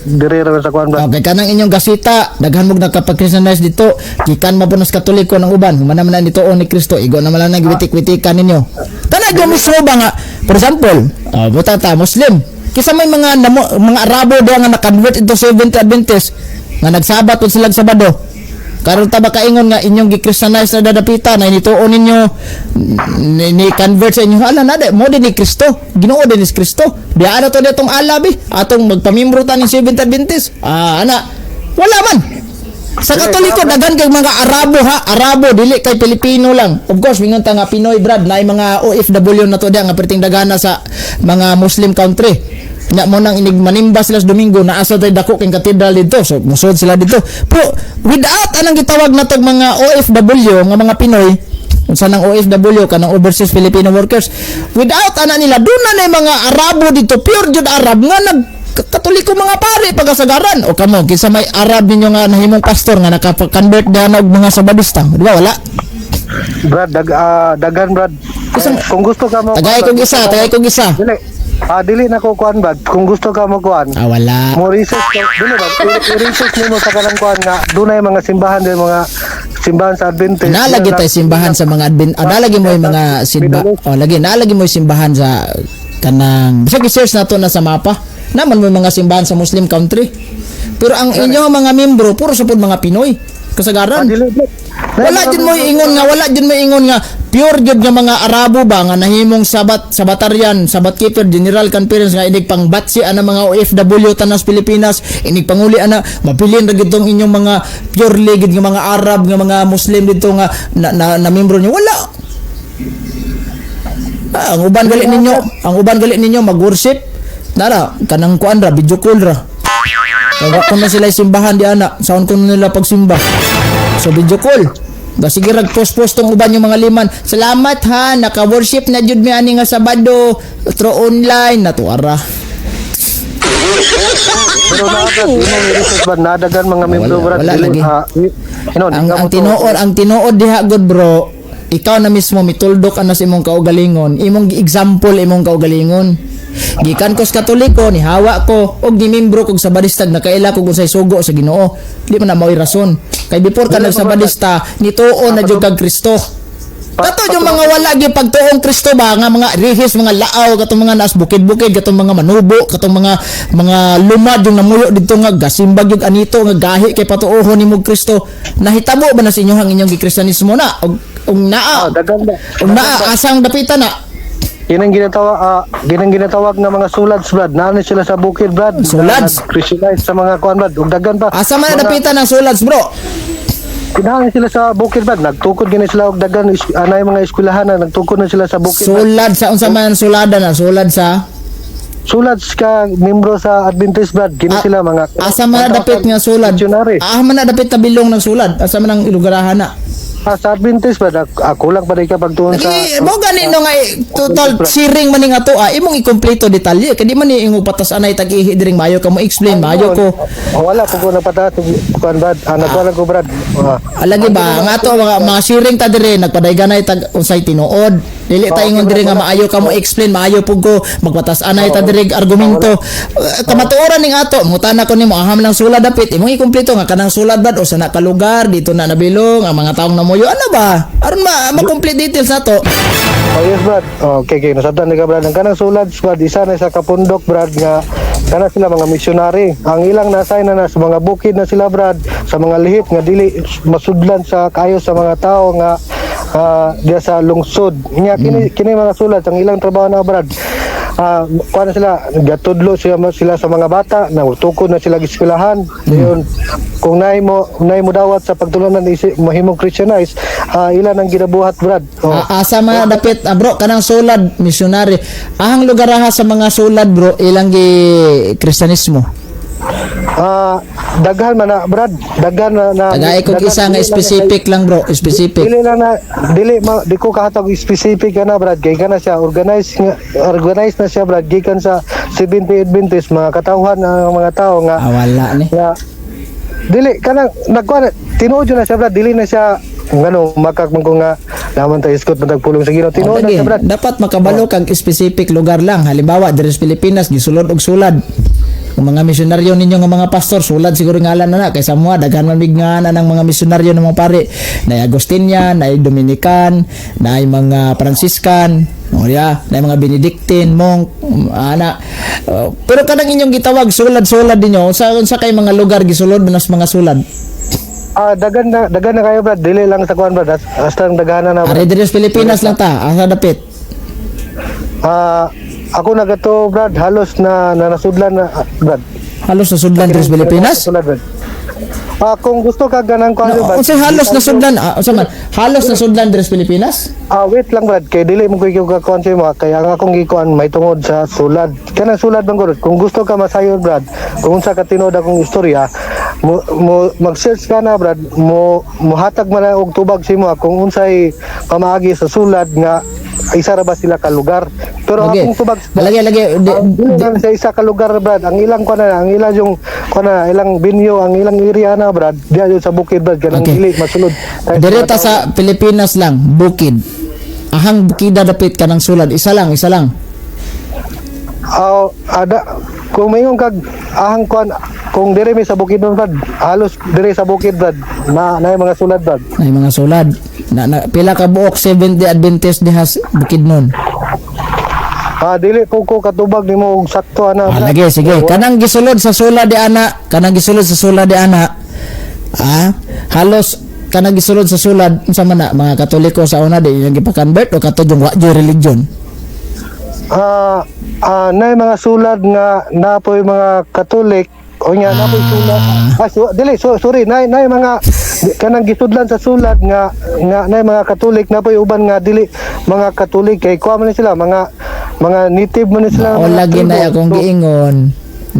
direra sa kuan Brad. Okay, kanang inyong gasita daghan mo nakapag-Christianize dito, gikan mapunos Katoliko ng uban, humana man dito ni Kristo, igo na man lang giwitik-witikan ninyo. Tanay go mismo ba nga, for example, butata Muslim, kisa may mga Arabo daw nga na-convert into Seventh Adventist nga nagsabat pud sila Sabado. Karon ta ba kaingon nga inyong gi-Christianize na dadapita na inituon ninyo ni convert sa inyo ala na mo din ni Kristo, Ginoo din ni Kristo. Biya to detong alabi atong magpamembro ta ni Seventh Adventist. Ana wala man. Sa Katoliko daghan kay mga Arabo dili kay Pilipino lang. Of course mingon ta nga Pinoy Brad na mga OFW na to dia nga perting dagana sa mga Muslim country. Na mo nang manimba sila sa Domingo na asa tay dako kay katedral dito, so musod sila dito. Pero without anang gitawag na tong mga OFW nga mga Pinoy, unsa nang OFW kanang overseas Filipino workers, without ana nila duna na mga Arabo dito, pure jud Arab nga Katoliko mga pare pagasagaran. O kamo kinsa may Arab ninyo nga nahimong pastor nga naka-convert na og mga Sabadista, di ba wala? Brad, daghan Brad. Kung gusto ka mo Tagay kong isa. Dili na ko kuan Brad. Kung gusto ka mo kuan. Wala. Mo research ka, dili ba? I-research nimo sa kanang kuan nga dunay mga simbahan din mga simbahan sa Adventist. Nalagi tayo simbahan sa mga nalagi mo yung mga simba. Nalagi mo yung simbahan sa kanang bisag i-search nato na sa mapa. Naman mo yung mga simbahan sa Muslim country. Pero ang inyong mga membro puro sa mga Pinoy. Kasagaran. Wala din mo ingon nga pure jud nga mga Arabo ba nga nahimong sabatarian, sabat keeper, general conference nga inig pang batsi ana mga OFW tanas Pilipinas, inig panguli ana mapilin ra gid tong inyong mga pure legit nga mga Arab nga mga Muslim dito nga na membro niyo. Wala. Ang uban gali ninyo mag-worship nara kanang kuan ra video call ra. Kung na sila simbahan di ana, saon ko nila pagsimba. So video call. Sige post tong uban yung mga liman. Salamat ha, naka-worship na jud mi ani nga Sabado through online na tuara. Pero nadagan mga membro Brad. Wala lagi. Ang tinuod diha god bro. Ikaw na mismo mituldok ana sa imong kaugalingon, imong example imong kaugalingon. Gikan ko sa Katoliko, ni hawa ko og ni membro kog Sabadista nakaila ko unsay sugo sa Ginoo. Di man na mao'y rason. Kay before ka nagsabadista, nituon na jud kag Kristo. Kato yung mga wala gyud pagtuong Kristo ba nga mga rihis, mga laaw, katong mga naas bukid-bukid, katong mga manubo, katong mga lumad yung namuyo dito nga gasimbag yung anito nga gahi kay patuohon nimo Kristo. Nahitabo ba na sa inyong Kristyanismo na og naa asang dapitan na ginang ginatawag nga mga sulads brad. Naano sila sa bukid brad. Sulads? Christianize sa mga kuan brad. Ug daghan pa. Asa man napitan ng sulads, bro? Kinahanglan sila sa bukid brad. Nagtukod gini sila og daghan anay mga eskwelahan na nagtukod na sila sa bukid. Brad. Sulad sa unsa man sulada na? Sulad sa Sulads ka membro sa Adventist brad. Gini sila mga asa man dapit nga sulad? missionary. Man na dapit tabilong ng sulad? Asa man ang ilugarahan na? Sa Adventist brad. Ako lang pa rin kapag tuon sa Mo ganino nga total sharing man ning ato imong ikumpleto detalye kay di man ni imong patas anay tag-ihi diring mayo ka mo explain mayo ko. Wala po ko napataas kuan brad. Nagwala ko brad. Alagi ba nga ato mga sharing ta dire nagpadayganay tag unsay tinuod dili ta ingon dire nga maayo ka mo explain maayo pug ko magpatas anay ta dire argumento kamatuoran ning ato mutana ko nimo aham lang sulad dapit imong ikumpleto nga kanang sulad brad o sa na ka lugar dito na nabilong ang mga taong namuyo ano ba aron ma-complete details nato. Oh yes brad. Okay, nasabtan ni ka brad. Ang kanang sulads brad isa na sa kapundok brad nga kana sila mga missionary. Ang ilang na-assign na sa mga bukid na sila brad sa mga lihit nga dili masudlan sa kayo sa mga tao nga diya sa lungsod. Nya kini mga sulads ang ilang trabaho na brad. Kuan sila gatudlo sila sa mga bata na tukod na sila giskwelahan. Dayon kung nay mo dawat sa pagtulunan mahimong Christianize ilan ang ginabuhat brad. Asa man dapit bro kanang sulad missionary ahang lugar ha sa mga sulad bro ilang gi Kristiyanismo. Daghan man na brad, daghan na Tagay kog isa nga specific lang bro, specific. Dili lang na di ko kahatag specific na brad kay kana siya organized na siya brad gikan sa 70 Adventist mga katawhan ang mga tao nga Wala ni. nga dili kanang nagkuan tinuod na siya brad dili na siya ngano makakman ko nga naman tayo iskot matagpulong sa Ginoo tinuod na siya brad. Dapat makabalo kag specific lugar lang. Halimbawa diri sa Pilipinas gisulod og sulad. Kung mga misyonaryo ninyo nga mga pastor sulad siguro ngalan na kaysa mo daghan man bigngana ng mga misyonaryo ng mga pare na Agustinian, na Dominican, na mga Franciscan, na mga Benedictine monk pero kanang inyong gitawag sulad-sulad ninyo sa kay mga lugar gisulod nas mga sulad. Dagan na kayo brad dili lang sa kuan brad hasta daghanan na Are diri sa Pilipinas lang ta asa dapit. Ako na gato brad halos na nasudlan na brad. Halos na sudlan diri sa Pilipinas? Kung gusto ka ganang kuan brad. Unsay halos na sudlan? Unsa man? Halos na sudlan diri sa Pilipinas? Wait lang brad kay dili mo ko ka kuan mo kaya ang akong gikuan may tungod sa sulad. Kanang sulad bang gud. Kung gusto ka masayon brad, kung unsa ka tinuod akong istorya, mo mag-search ka na brad, mo hatag man og tubag si mo kung unsay pamaagi sa sulad nga isa ra ba sila ka lugar. Pero akong tubag lagi sa isa ka lugar brad, ang ilang kuan na, ang ilang yung kuan na, ilang binyo, ang ilang area na brad, diya sa bukid brad kanang dili masulod. Direta sa Pilipinas lang, bukid. Ahang bukida dapit kanang sulad, isa lang. Kung mayon kag ahang kuan kung dire mi sa bukid brad, halos dire sa bukid brad na mga sulad brad. Ay mga sulad. Na pila ka buok 70 Adventist dihas bukid nun. Dili ko katubag nimo og sakto ana. Lagi sige. Kanang gisulod sa sulad di ana. Halos kanang gisulod sa sulad unsa man na mga Katoliko sa una di yung gipa-convert o katong wa religion. Nay mga sulad nga napoy mga Katolik o nya napoy sulad. Sorry nay mga kanang gisudlan sa sulad nga nay mga Katolik napoy uban nga dili mga Katolik kay kuha man sila mga native man sila. O lagi na akong giingon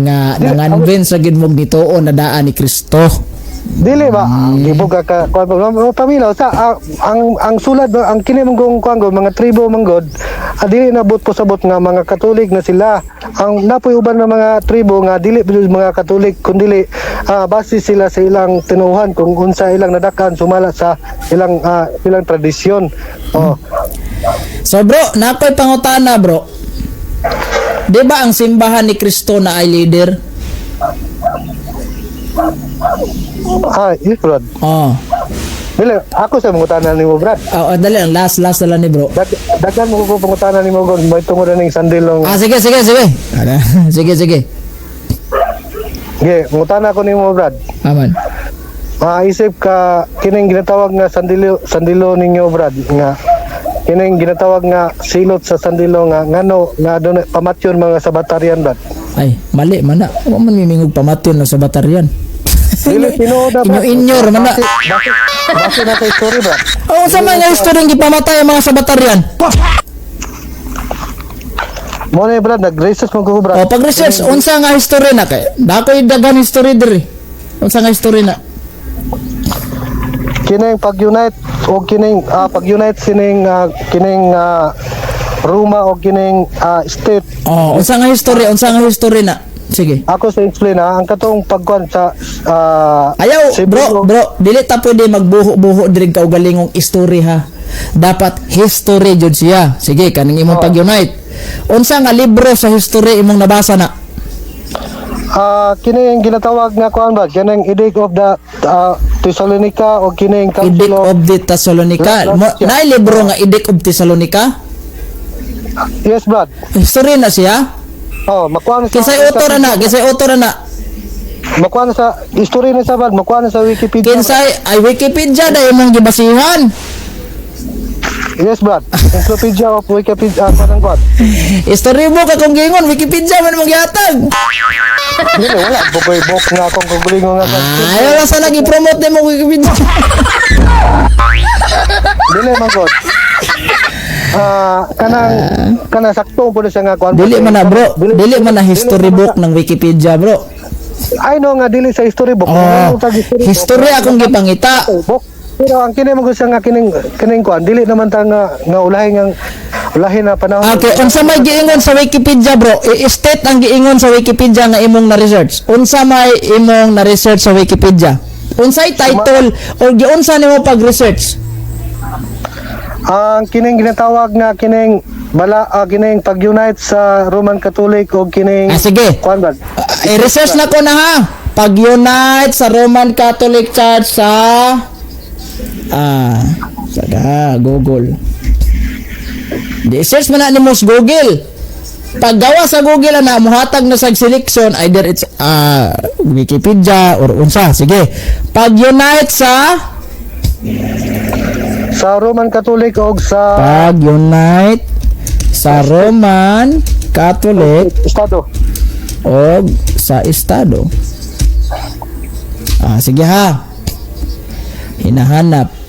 nga nanganvince ra gid mo nituon na daan ni Kristo. Dili ba gibog ka pamilaw sa ang sulad ang kini mong kuan mga tribo manggod dili nabot po sabot nga mga Katolik na sila ang napoy uban ng mga tribo nga dili mga Katolik kundi base sila sa ilang tinuhan kung unsa ilang nadakan sumala sa ilang tradisyon. So bro, nakoy pangutana bro. Di ba ang simbahan ni Kristo na ay leader? Yes brad. Dili, ako sa mangutanan nimo brad. Dali lang, last na lang ni bro. Daghan mo ko pangutanan nimo gud may tungod ning sandilong. Sige. Sige. Mangutana ko nimo brad. Aman. Maisip ka kining ginatawag nga sandilo ninyo brad nga kining ginatawag nga silot sa Sandilo nga ngano nga doon pamatyon mga sabatarian Brad. Ay, mali man na. Wa man mimingog pamatyon na sa bataryan. Dili tinuod na Brad. Inyo man na. Base na sa story Brad. Oh, sa mga history nga gipamatay ang mga sa bataryan. Mo na Brad, nag-research mo ko Brad. O pag-research unsa nga history na kay dakoy dagan history diri. Unsa nga history na? Kining pag-unite o kining pag-unite sining kining Roma o kining state. Oh, unsa nga history na? Sige. Ako sa explain ang katong pagkuan sa Ayaw, Cebu- bro, dili ta pwede magbuho-buho diri ka og galingong history ha. Dapat history jud siya. Sige, kaning imong pag-unite. Unsa nga libro sa history imong nabasa na? kining ginatawag nga kuan ba kining Edict of the Thessalonica o kining Edict Council of of the Thessalonica. Naay libro nga Edict of Thessalonica? Yes Brad. History na siya. Oh, makuha na Kinsay author na? makuha na sa history na sa Brad, makuha na sa Wikipedia. Kinsay ay Wikipedia da imong gibasihan. Yes Brad. Encyclopedia of Wikipedia parang kuan. History mo ka kung gingon Wikipedia man mong gihatag. Dili wala bukoy book nga akong kugulingon nga. Ayaw sa lagi promote mo Wikipedia. Dili man god. Kanang sakto po na siya nga kuan. Dili man na bro, dili man na history book ng Wikipedia bro. I know nga dili sa history book. Oh, history akong gipangita. Book. Pero ang kini mo gusto nga kining kuan dili naman ta nga ulahin na panahon. Okay, unsa may giingon sa Wikipedia bro? I-state ang giingon sa Wikipedia nga imong na-research. Unsa may imong na-research sa Wikipedia? Unsay title o giunsa nimo pag-research? Ang kining ginatawag nga kining kining pag-unite sa Roman Catholic o kining Sige. kuan ba? I-research na ko na ha. Pag-unite sa Roman Catholic Church sa Google. Di-search mo na ni mo sa Google. Paggawa sa Google na muhatag na sa selection either it's Wikipedia or unsa. Sige. Pag-unite sa Roman Catholic o sa Pag-unite sa Roman Catholic Estado. o sa Estado. Sige ha. Hinahanap.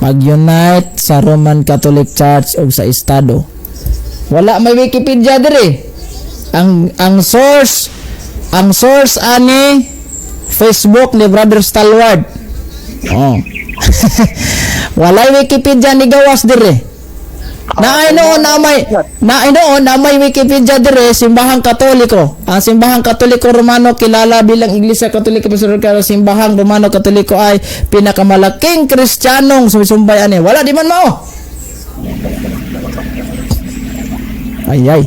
Pag-unite sa Roman Catholic Church o sa Estado. Wala may Wikipedia diri. Ang source ani Facebook ni Brother Stalwart. Oh. Wala Wikipedia ni gawas diri. Naay noon na may Wikipedia dire simbahang Katoliko. Ang simbahang Katoliko Romano kilala bilang Iglesia Katolika Pastoral. Simbahang Romano Katoliko ay pinakamalaking Kristiyanong sumisumbay ani. Wala di man mao. Ay.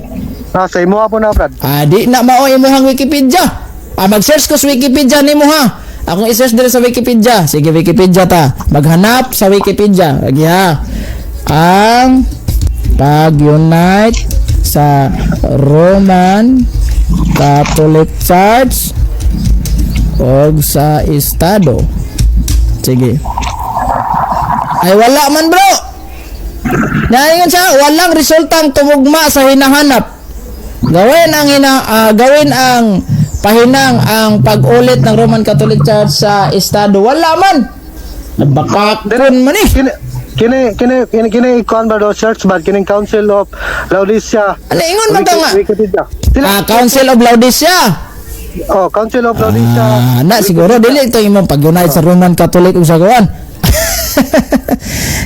Sa imo po na Brad. Di na mao imong Wikipedia. Mag-search ko sa Wikipedia nimo ha. Akong i-search dire sa Wikipedia. Sige Wikipedia ta. Maghanap sa Wikipedia. Lagi ha. Ang pag-unite sa Roman Catholic Church o sa Estado. Sige. Ay wala man bro. Naingon siya, walang resultang tumugma sa hinahanap. Gawin ang pahinang ang pag-ulit ng Roman Catholic Church sa Estado. Wala man. Nabakakon man eh. Kini kuan ba do search ba kining Council of Laodicea. Ano ingon man ta nga? Wikipedia. Council of Laodicea. Oh, Council of Laodicea. Na siguro dili ito imong pag-unite sa Roman Catholic ug sa gawan.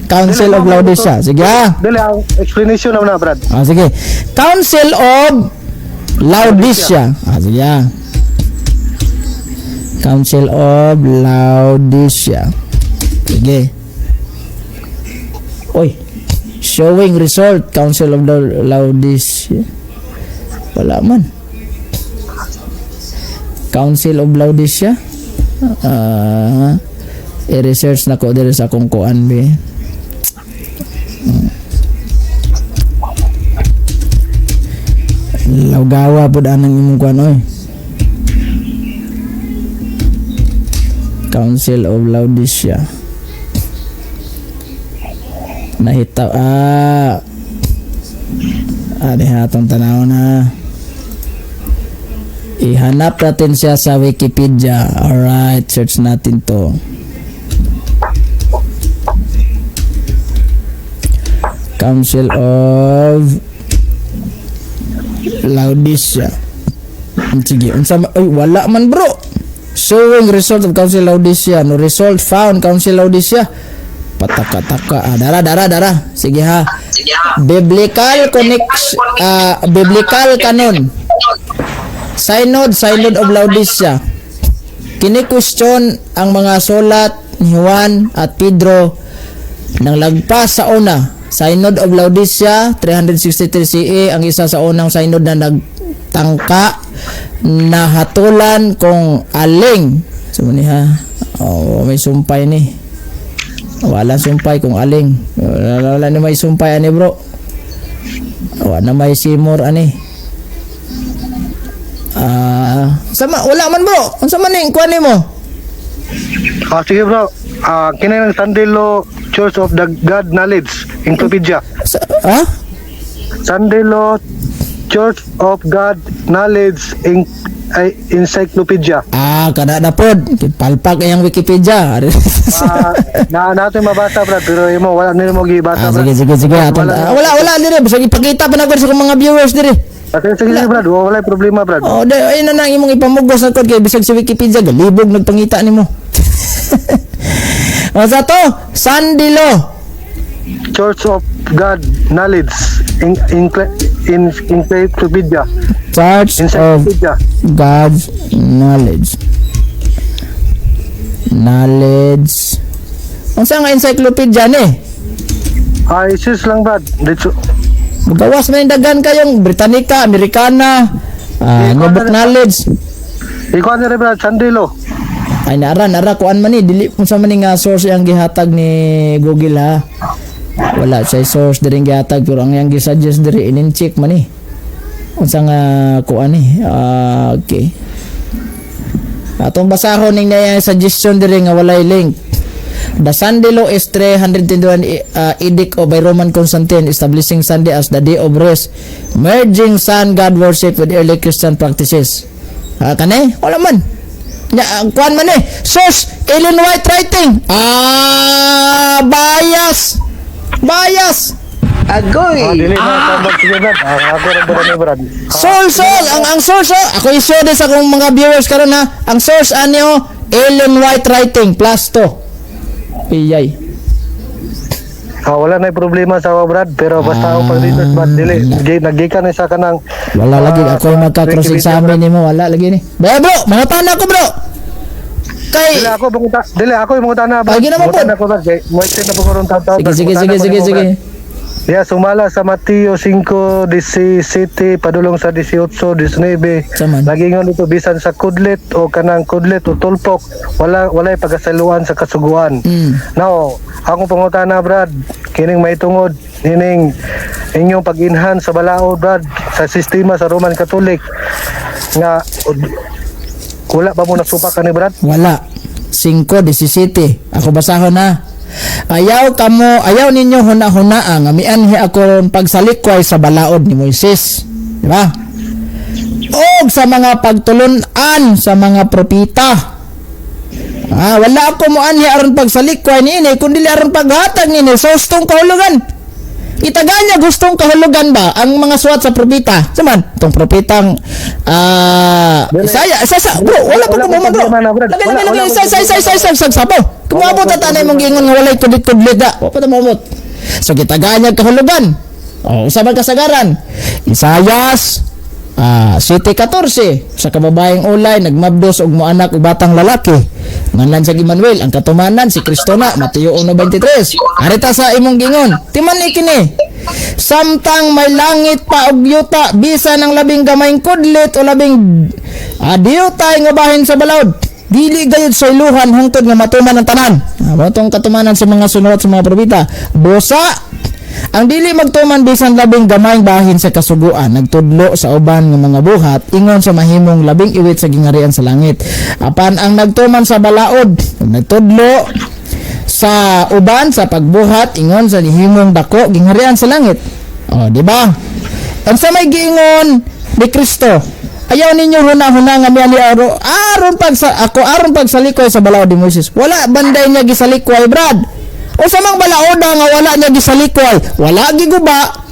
Council of Laodicea. Sige ha. Dili ang explanation na Brad. Sige. Council of Laodicea. Sige ha. Council of Laodicea. Sige. Oy. Showing result Council of Laodicea. Wala man. Council of Laodicea. I-research na ko dito sa kung kuan be. Lawgawa po daan ng imong kuan oy. Council of Laodicea. Nahita ano hatong tanaw na. Ihanap natin siya sa Wikipedia. Alright, search natin to. Council of Laodicea. Sige, ay wala man bro. Showing result of Council Laodicea. No result found Council Laodicea. Pataka-taka. Dara. Sige ha. Biblical canon. Synod of Laodicea. Kini-question ang mga sulat ni Juan at Pedro nang lagpas sa una. Synod of Laodicea 363 CE ang isa sa unang synod na nagtangka na hatulan kung aling. So ni ha. Oh, may sumpay ni. Wala sumpay kung aling. Wala na may sumpay ani bro. Wala na may simor ani. Sama wala man bro. Unsa man ning kuan nimo? Sige bro. Kinang Sandilo Church of the God Knowledge Encyclopedia. Sandilo Church of God Knowledge Encyclopedia. Kada na pod. Palpak yang Wikipedia. Natin mabasa brad pero imo wala nila mo gibasa brad. Sige. Wala dire. Bisag ipakita pa na ko sa mga viewers dire. Sige brad, wala problema brad. Ayun na imong ipamugos na kod kay bisag sa Wikipedia galibog nagpangita nimo. O sa to, Sandilo Church of God Knowledge Encyclopedia. Church of God's Knowledge. Ang sa nga encyclopedia ni? Isis lang brad. Dito. Magawas man yung dagan kayong Britannica, Americana, Book Knowledge. Ikaw na rin brad, Sandilo. Ay nara kuan man ni dili kung sa man nga source yang gihatag ni Google ha. Wala siya source diri gihatag pero ang yang gi-suggest diri in-check man ni. Unsa nga kuan ni. Okay. Atong basahon ning suggestion diri nga walay link. The Sunday law is 321 edict of by Roman Constantine establishing Sunday as the day of rest, merging sun god worship with early Christian practices. Kane wala man. Kuan man source Ellen White writing. Bias. Agoy. Dili na tambag sige brad. Ako rin po ni brad. Source ang source ako i-show din sa akong mga viewers karon ha. Ang source anyo Ellen White writing plus to. Iyay. Wala na problema sa brad pero basta ako pag-research brad dili nagikan sa kanang wala lagi ako magka-cross examine nimo wala lagi ni. Bro, mga tana ko bro. Kay dili ako yung mga tana. Lagi naman po. Mo na po karon taw. Sige. Yeah, sumala sa Mateo 5:17 padulong sa 18:19. Saman. Lagi nga dito bisan sa kudlit o kanang kudlit o tulpok walay pagasaluan sa kasuguan. Now, akong pangutana brad, kining maitungod nining inyong pag-inhan sa balaod brad sa sistema sa Roman Catholic nga wala ba mo nasupak kani brad? Wala. 5:17. Ako basahon na. Ayaw ninyo huna-hunaa nga mianhi ako pagsalikway sa balaod ni Moises. Di ba? Og sa mga pagtulunan sa mga propeta. Wala ako mo anhi aron pagsalikway niini kundi aron paghatag niini sa gustong kahulugan. Itaganya gustong kahulugan ba ang mga suwat sa propeta? Saman, tong propetang Isaya, bro, wala pa ko mo bro. Lagi, sapo. Kumabot ta tanay mong gingon nga walay kudlit-kudlit da. Wa pa ta mamot. So gitaganya kahulugan. Usa man kasagaran. Isayas 7:14 sa kababaeng ulay nagmabdos og moanak og batang lalaki. Nganlan sa Emmanuel ang katumanan si Kristo na Mateo 1:23. Arita sa imong gingon. Timan kini. Samtang may langit pa og yuta bisan ang labing gamayng kudlit o labing diyutay nga bahin sa balawd. Dili gayud sa iluhan hangtod nga matuman ang tanan. Matong katumanan sa mga sunurat sa mga propeta. Busa ang dili magtuman bisan labing gamayng bahin sa kasuguan nagtudlo sa uban nga mga buhat ingon sa mahimong labing iwit sa gingarian sa langit. Apan ang nagtuman sa balaod nagtudlo sa uban sa pagbuhat ingon sa nihimong dako gingharian sa langit. Oh, di ba? Unsa may giingon ni Kristo? Ayaw ninyo huna-huna nga miya ni aron pag sa likoy sa balaod ni Moses. Wala banday niya gisalikway, brad. O sa mang balaoda nga wala niya gisalikway, wala giguba.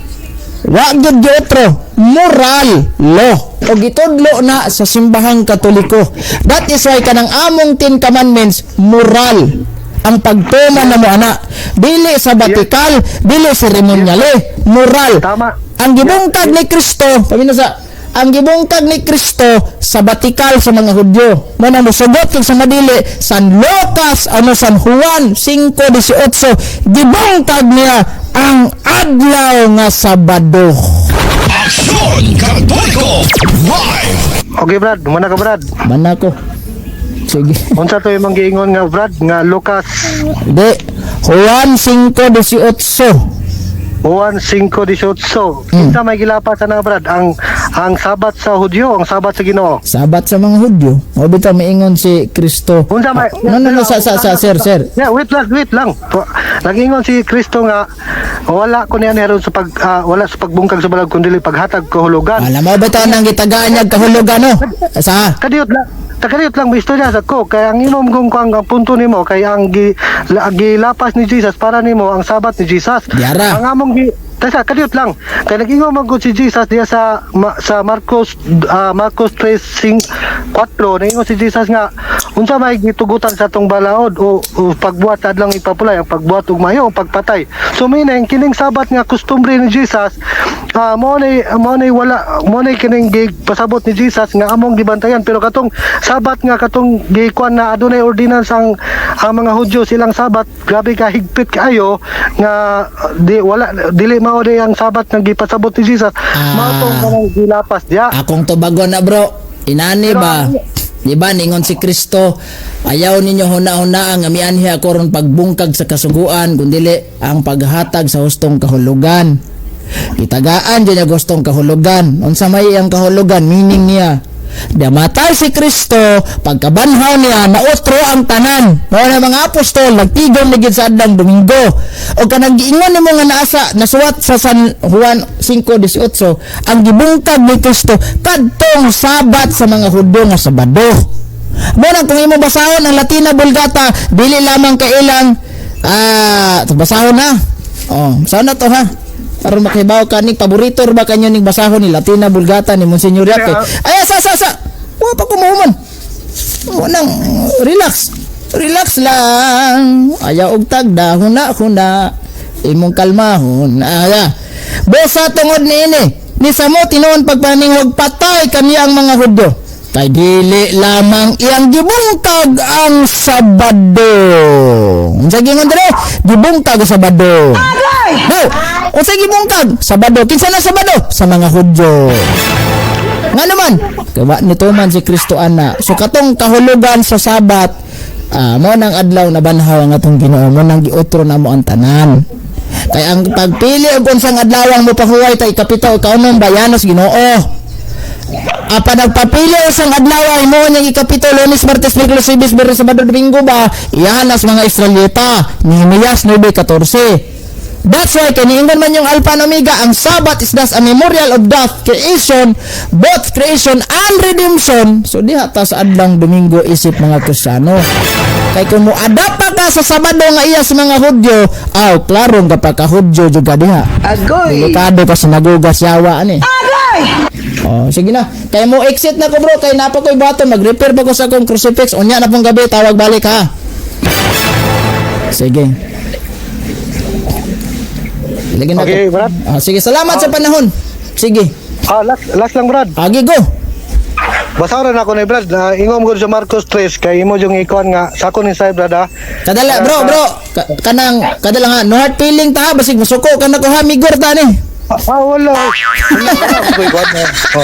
Wa gyud giotro, moral law. O gitudlo na sa simbahang Katoliko. That is why kanang among 10 commandments moral ang pagtuman na mo ana. Dili sa batikal, dili seremonyale, moral. Tama. Ang gibungkag ni Kristo, ang gibungkag ni Kristo sa batikal sa mga Hudyo. Manang musugot kag sa madili San Lucas San Juan 5:18 gibungkag niya ang adlaw nga Sabado. Aksyon Katoliko Live. Okay, Brad, muna ka, Brad. Mana ko. Sige. Unsa to imong giingon nga, Brad, nga Lucas Di Juan 5:18. Juan 5:18. Kinsa may gilapas na, Brad, ang Sabat sa Hudyo, ang Sabat sa Ginoo. Sabat sa mga Hudyo. O bitaw maingon si Kristo. Unsa may No, sir. Yeah, wait lang. Nag-ingon si Kristo nga wala ko niya meron sa wala sa pagbungkag sa balag kundi paghatag kahulugan. Alam mo bitaw nang gitagaan niya kahulugan no? Sa Kadiyot lang mo istorya sa ko kay ang imong kung ang punto nimo kay ang gilapas ni Jesus para nimo ang Sabat ni Jesus. Diara. Ang among kadiyot lang kay nag-ingon man gud si Jesus diya sa Marcos 3:4 naingon si Jesus nga unsa may gitugutan sa atong balaod o pagbuhat sa adlang ipapulay ang pagbuhat og mayo o pagpatay. So meaning kining Sabat nga kustumbre ni Jesus mo nay kining pasabot ni Jesus nga among gibantayan pero katong Sabat nga katong gikuan na adunay ordinance ang mga Hudyo silang Sabat grabe ka higpit kaayo nga dili mao day ang Sabat nga gipasabot ni Jesus mao tong kanang gilapas diya. akong tubagon na bro. Inani ba? Di ba ningon si Kristo, ayaw ninyo huna-huna ang amianhi ako ron pagbungkag sa kasuguan kundili ang paghatag sa hustong kahulugan. Itagaan dyan yung gustong kahulugan. Unsa may ang kahulugan, meaning niya. Damatay si Kristo, pagkabanhaw niya, nautro ang tanan. Mga mga apostol, nagtigom na gid sa adlang Domingo. O kanang giingon nimo nga nasuwat sa San Juan 5:18, ang gibungkag ni Kristo kadtong Sabat sa mga Hudyo nga Sabado. Muna kung imo basahon ang Latina Vulgata, dili lamang kailang basahon na. Sana to ha. Para makibaw ka ni paborito ba kanyo ning basahon ni Latina Vulgata ni Monsignor Yaque. Ay sa. Wa pa ko mahuman. Munang relax lang. Ayaw og tagda huna. Imong kalmahon. Bosa tungod niini. Ni samo tinuon pagpaningog patay kaniya ang mga Hudyo. Kay dili lamang iyang gibungkag ang Sabado. Unsa gingon dire? Gibungkag ang Sabado. No, unsa gibungkag? Sabado. Kinsa na Sabado? Sa mga Hudyo. Nga naman, kawa nito man si Kristo ana. So katong kahulugan sa Sabat, mo nang adlaw na banhaw ang atong Ginoo, mo nang giutro na mo ang tanan. Kay ang pagpili og unsang adlaw mo pahuway tay kapito kaunom bayanos Ginoo. Apa nagpapili isang adlaw mo niyang ikapito Lunes, Martes, Miyerkules, Huwebes, Biyernes, Sabado, Domingo ba? Iyan as mga Israelita. Nehemias 9:14. That's why kaniingon man yung Alpha and Omega, ang Sabbath is thus a memorial of death, creation, both creation and redemption. So diha ta sa adlang Domingo isip mga Kristiyano. Kay kung mo-adapt pa ka sa Sabado nga iya sa mga Hudyo, klaro nga pa ka Hudyo juga diha. Agoy! Delikado ka sa nagugas yawa ani. Sige na. Kay mo exit na ko bro, kay napa ko'y bato, mag-repair pa ko sa akong crucifix. Unya na pong gabi, tawag balik ha. Sige. Lagi na Okay, ko. Brad. Sige, salamat sa panahon. Sige. Last lang, Brad. Agi go. Basaran ako ni Brad. Ingom ko sa Marcos 3 kay imo yung ikuan nga sa ako ni Sai Brad ha. Kadala bro. Kadala nga no hard feeling ta ha, basig musuko ka na ko ha migor ta ni. Wala.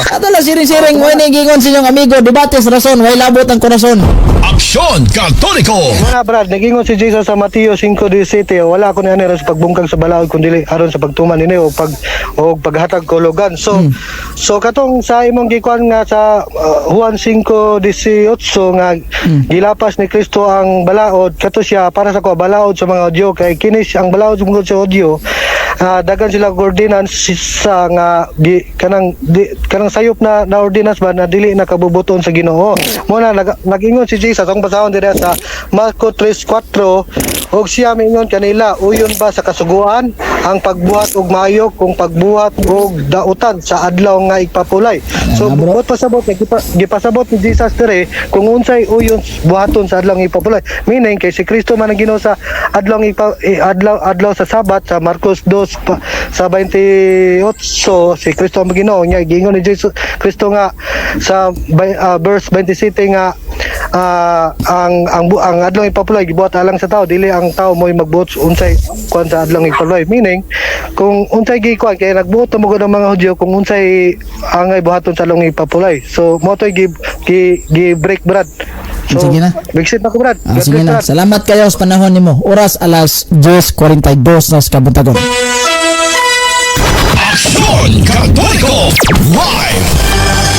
Kadala siring-siring mo ni gingon sa inyong amigo, debates rason, way labot ang korason. Aksyon Katoliko! Mga brad, nagingon si Jesus sa Mateo 5:17, wala ko na ron sa pagbungkag sa balaod kundi aron sa pagtuman nini o paghatag kologan. So katong sa imong gikuan nga sa Juan 5:18 nga gilapas ni Kristo ang balaod, kato siya para sa ko balaod sa mga Hudyo kay kinis ang balaod sa Hudyo. Dagan sila ordinance sa nga kanang sayop na ordinance ba na dili nakabubuton sa Ginoo. Muna nagingon si Jesus ang basahon dira sa Marco 3:4 og siya mingon kanila uyon ba sa kasuguan ang pagbuhat og maayo kung pagbuhat og dautan sa adlaw nga igpapulay. So bukod pasabot gipasabot ni Jesus dire kung unsay uyon buhaton sa adlaw nga igpapulay. Meaning kay si Kristo man ang Ginoo sa adlaw sa Sabat sa Marcos 2 sa 28 si Kristo ang Ginoo niya gingon ni Jesus Kristo nga sa verse 27 nga ang adlaw ipapulay gibuhat alang sa tao dili ang tao mo'y magbuot unsay kuan sa adlaw ipapulay. Meaning kung unsay gikuan kay nagbuot mo gud ang mga Hudyo kung unsay angay buhaton sa adlaw ipapulay. So mo toy gi break brad. So, sige na. Bigsit na ko brad. Sige na. Salamat kayo sa panahon nimo. Oras alas 10:42 na sa kabuntagon. Aksyon Katoliko! Live!